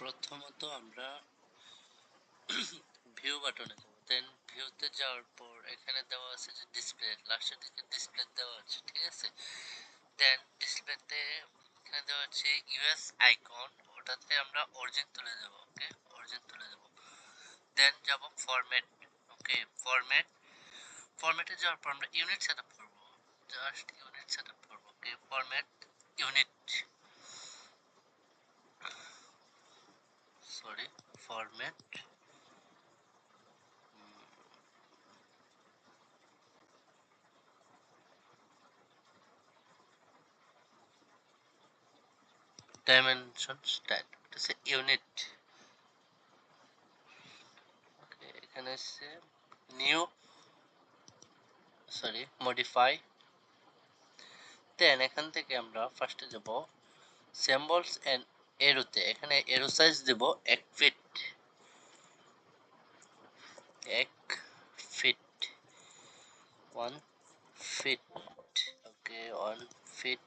প্রথমত আমরা ভিউ বাটনে যাব, দেন ভিউতে যাওয়ার পর এখানে দেওয়া আছে যে ডিসপ্লে, লাস্টের দিকে ডিসপ্লে দেওয়া আছে, ঠিক আছে। দেন ডিসপ্লেতে এখানে দেওয়া আছে ইউএস আইকন, ওটাতে আমরা অরিজিন তুলে দেব। ওকে, অরিজিন তুলে দেব। দেন যাব ফরম্যাট। ওকে, ফরম্যাটে যাওয়ার পর আমরা ইউনিট সেটআপ করব, জাস্ট ইউনিট সেটআপ করব। Okay, format unit, sorry, format dimension style, এটা হচ্ছে ইউনিট। ওকে, এখানে হচ্ছে নিউ, সরি, মডিফাই। দেন এখান থেকে আমরা ফার্স্টে যাব সিম্বলস এন্ড এরোতে, এখানে এরো সাইজ দেব 1 ফিট, 1 ফিট, 1 ফিট। ওকে, 1 ফিট।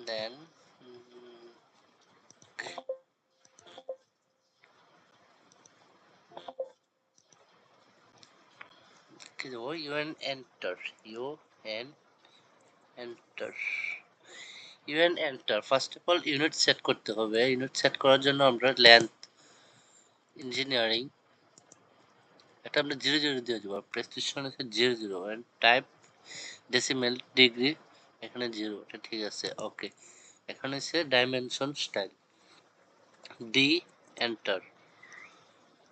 দেন কি দেবো, UN enter, UN enter, UN enter. First of all unit set করতে হবে। ইউনিট সেট করার জন্য আমরা লেন্থ ইঞ্জিনিয়ারিং, এটা আমরা 00 দিয়ে দেবো, প্রেসক্রিপশন আছে 00, এন্ড টাইপ ডেসিমেল ডিগ্রি, এখানে 0, এটা ঠিক আছে। ওকে, এখানে হচ্ছে dimension style, D enter,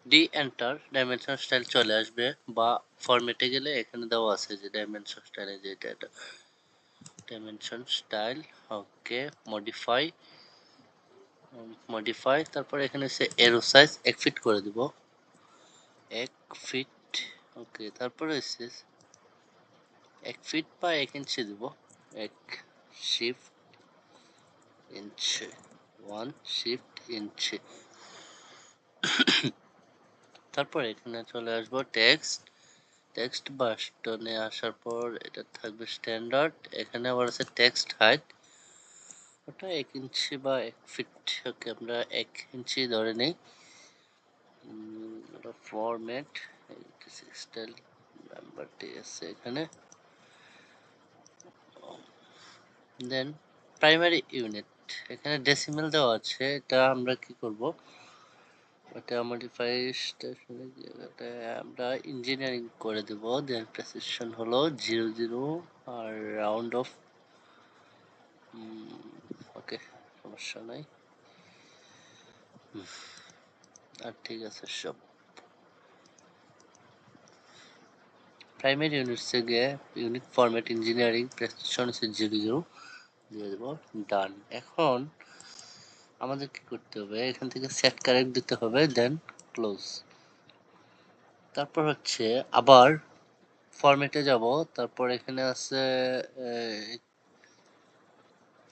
D enter, dimension style চলে আসবে। বা ফরম্যাটে গেলে এখানে দেওয়া আছে যে ডাইমেনশন স্টাইলে, যে এটা ডাইমেনশন স্টাইল। ওকে, মডিফাই, মডিফাই, তারপর এখানে হচ্ছে এরো সাইজ 1 ফিট করে দিব, 1 ফিট। ওকে, তারপরে হচ্ছে 1 ফিট বা 1 ইঞ্চি দিব, 1 শিফট ইঞ্চি, 1 শিফট ইঞ্চি। তারপর এখানে চলে আসবো টেক্সট, টেক্সট বাটনে আসার পর এটা থাকবে স্ট্যান্ডার্ড। এখানে আবার আছে টেক্সট হাইট, ওটা 1 ইঞ্চি বা 1 ফিট। ওকে, আমরা 1 ইঞ্চি ধরে নেই। ফরম্যাট স্টাইল নাম্বারটি আছে এখানে। দেন প্রাইমারি ইউনিট, এখানে ডেসিমেল দেওয়া আছে, এটা আমরা কি করব, এটা মডিফাই স্টেশনে এটা আমরা ইঞ্জিনিয়ারিং করে দেব। দেন প্রেসিশন হলো 00 আর রাউন্ড অফ, ওকে, সমস্যা নাই। আর ঠিক আছে সব। প্রাইমারি ইউনিটসে গিয়ে ইউনিট ফরম্যাট ইঞ্জিনিয়ারিং প্রেসক্রিপশন হচ্ছে 00 দিয়ে দেব, ডান। এখন আমাদের কি করতে হবে, এখান থেকে সেট কারেক্ট দিতে হবে, দেন ক্লোজ। তারপর হচ্ছে আবার ফরম্যাটে যাব, তারপর এখানে আছে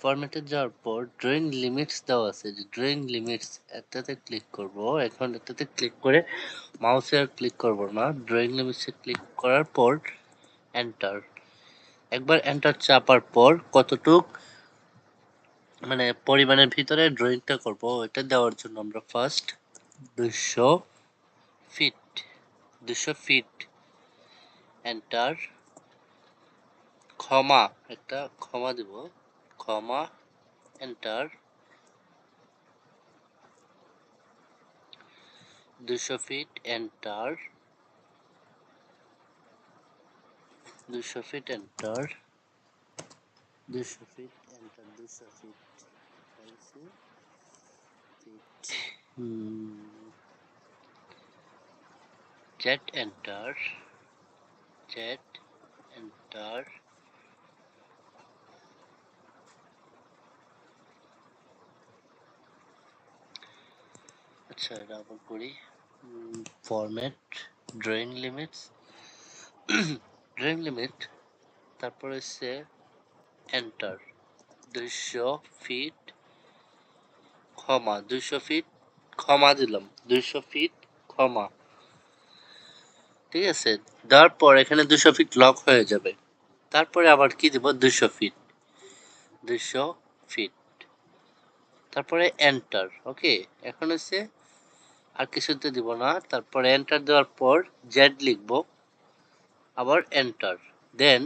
ফরম্যাটে যাওয়ার পর ড্রয়িং লিমিটস দেওয়া আছে, যে ড্রয়িং লিমিটস, এটাতে ক্লিক করব। এখন এটাতে ক্লিক করে মাউসে আর ক্লিক করব না, ড্রয়িং লিমিটসে ক্লিক করার পর এন্টার। একবার এন্টার চাপার পর কতটুক মানে পরিমাণের ভিতরে ড্রয়িংটা করব, এটা দেওয়ার জন্য আমরা ফার্স্ট 200 ফিট, 200 ফিট, এন্টার, ক্ষমা, একটা ক্ষমা দেব, ক্ষমা, enter, 200 feet, enter, 200 feet, enter, 200 feet, enter, 200 feet, chat enter, chat enter, আচ্ছা এটা আবার করি, format drawing limits, drawing limit, তারপর হচ্ছে এন্টার, 200 ফিট, ক্ষমা, 200 ফিট, ক্ষমা দিলাম, 200 ফিট, ক্ষমা, ঠিক আছে। দেওয়ার পর এখানে 200 ফিট লক হয়ে যাবে। তারপরে আবার কি দেব, 200 ফিট, 200 ফিট, তারপরে এন্টার। ওকে, এখন হচ্ছে আর কিছুতে দিব না, তারপরে এন্টার দেওয়ার পর জেড লিখব, আবার এন্টার, দেন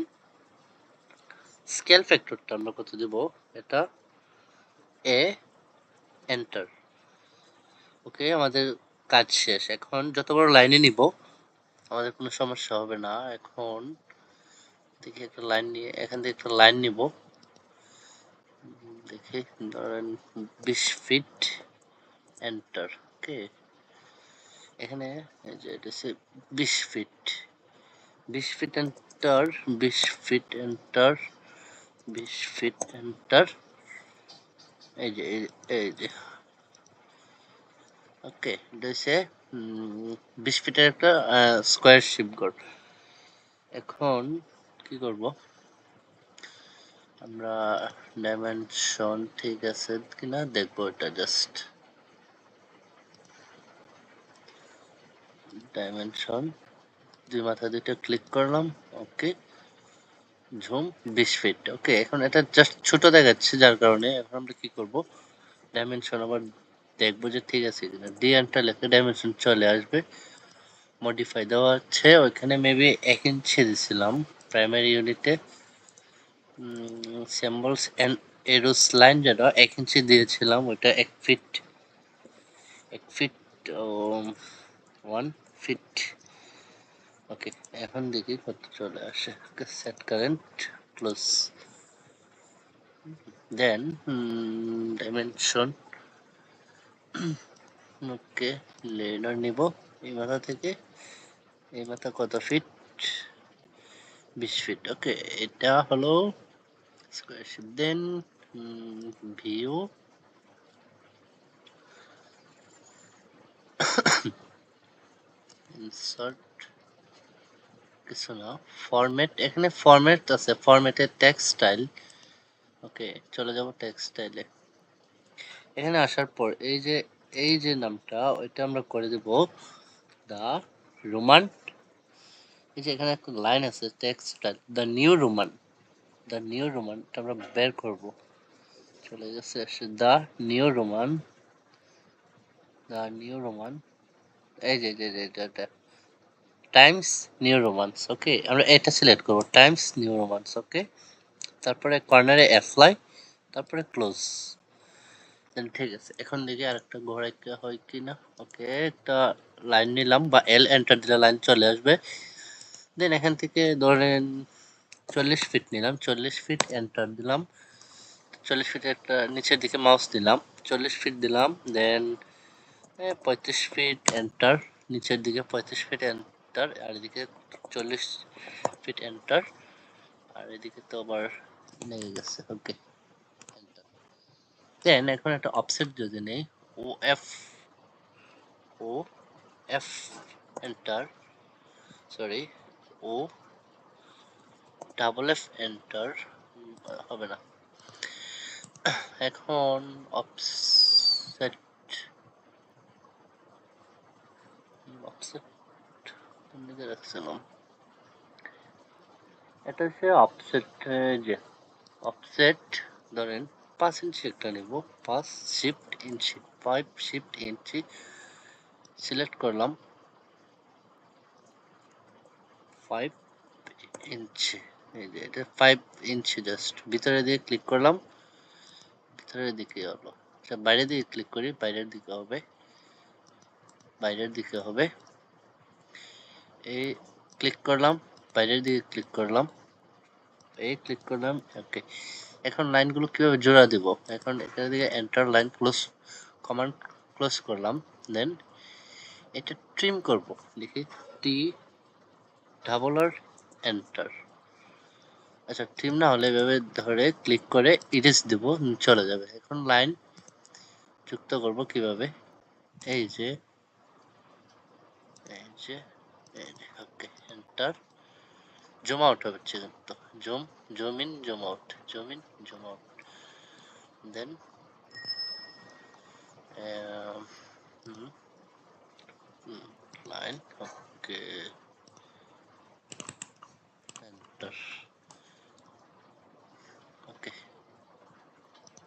স্কেল ফ্যাক্টরটা আমরা কত দেব, এটা এ, এন্টার। ওকে, আমাদের কাজ শেষ। এখন যত বড় লাইনে নিব আমাদের কোনো সমস্যা হবে না। এখন দেখি একটা লাইন নিয়ে এখান থেকে একটা লাইন নিব, দেখি ধরেন 20 ফিট, এন্টার। ওকে, এখানে এই যে এটা হচ্ছে 20 feet, 20 feet enter, 20 feet enter, 20 feet enter, এই যে এই যে ওকে, এটা হচ্ছে 20 ফিটের একটা স্কোয়ার শেপ ঘর। এখন কি করব, আমরা ডাইমেনশন ঠিক আছে কিনা দেখবো, এটা জাস্ট ডাইমেনশন দুই মাথা দুটো ক্লিক করলাম। ওকে, ঝুম 20 ফিট। ওকে, এখন এটা জাস্ট ছোট দেখাচ্ছে, যার কারণে এখন আমরা কি করব, ডাইমেনশন আবার দেখবো যে ঠিক আছে কিনা। ডি এন্টার লিখে ডাইমেনশন চলে আসবে। মডিফাই দেওয়া হচ্ছে, ওইখানে মেবি 1 ইঞ্চি দিছিলাম প্রাইমারি ইউনিটে। সিম্বলস এন্ড এরোস লাইন যেটা 1 ইঞ্চি দিয়েছিলাম, ওইটা 1 ফিট, 1 ফিট 1 ফিট। ওকে, এখন দেখি কত চলে আসে। ওকে, সেট কারেন্ট ক্লোজ, দেন ডাইমেনশন। ওকে, লেনার নিব এই মাথা থেকে এই মাথা কত ফিট, 20 ফিট। ওকে, এটা হলো স্কয়ার শেপ। দেন ভিউ, ইনসার্ট, কিছু না, ফরম্যাট, এখানে ফরম্যাট আছে, ফরম্যাটের টেক্সট স্টাইল। ওকে, চলে যাব টেক্সট স্টাইলে। এখানে আসার পর এই যে নামটা ওইটা আমরা করে দেব দা রোমান। এই যে এখানে একটা লাইন আছে text style, the new roman, the new roman, এটা আমরা বের করব। চলে গেছে the new roman, the new roman, এই যে এটা টাইমস নিউ রোমান্স। ওকে, আমরা এটা সিলেক্ট করব, টাইমস নিউ রোমান্স। ওকে, তারপরে কর্নারে অ্যাপ্লাই, তারপরে ক্লোজ। দেন ঠিক আছে, এখন দেখি আরেকটা ঘর একটা হয় কিনা। ওকে, একটা লাইন নিলাম, বা এল এন্টার দিলে লাইন চলে আসবে। দেন এখান থেকে ধরেন 40 ফিট নিলাম, 40 ফিট এন্টার দিলাম, 40 ফিট একটা নিচের দিকে মাউস দিলাম, 40 ফিট দিলাম। দেন 35 ফিট এন্টার, নিচের দিকে 35 ফিট এন্টার, আর এদিকে 40 ফিট এন্টার, আর এদিকে তো আবার লেগে গেছে। ওকে, দেন এখন একটা অফসেট যদি নেই, ও এফ, ও F enter, sorry, O double F enter, হবে না। এখন অফসেট, অফসেট কোন দিকে রাখছিলাম, এটা হচ্ছে অফসেট, যে অফসেট ধরেন 5 ইঞ্চি একটা নেব, 5 শিফট ইঞ্চি, 5 শিফট ইঞ্চি সিলেক্ট করলাম, 5 ইঞ্চি। এই যে এটা 5 ইঞ্চি, জাস্ট ভিতরে দিয়ে ক্লিক করলাম, ভিতরের দিকে হলো। আচ্ছা, বাইরের দিকে ক্লিক করি, বাইরের দিকে হবে, বাইরের দিকে হবে। এই ক্লিক করলাম, বাইরের দিকে ক্লিক করলাম, এই ক্লিক করলাম। ওকে, এখন লাইনগুলো কিভাবে জোড়া দিব, এখন এখান থেকে enter line close, command close করলাম। দেন এটা ট্রিম করব, লিখি টি ডাবল আর এন্টার। আচ্ছা, ট্রিম না হলে এভাবে ধরে ক্লিক করে ইরেজ দিব, চলে যাবে। এখন লাইন যুক্ত করব কিভাবে, এই যে এই যে এই যে। ওকে, এন্টার, জুম আউট হচ্ছে কিন্তু, zoom in zoom out, zoom in zoom out. Then line, okay, enter.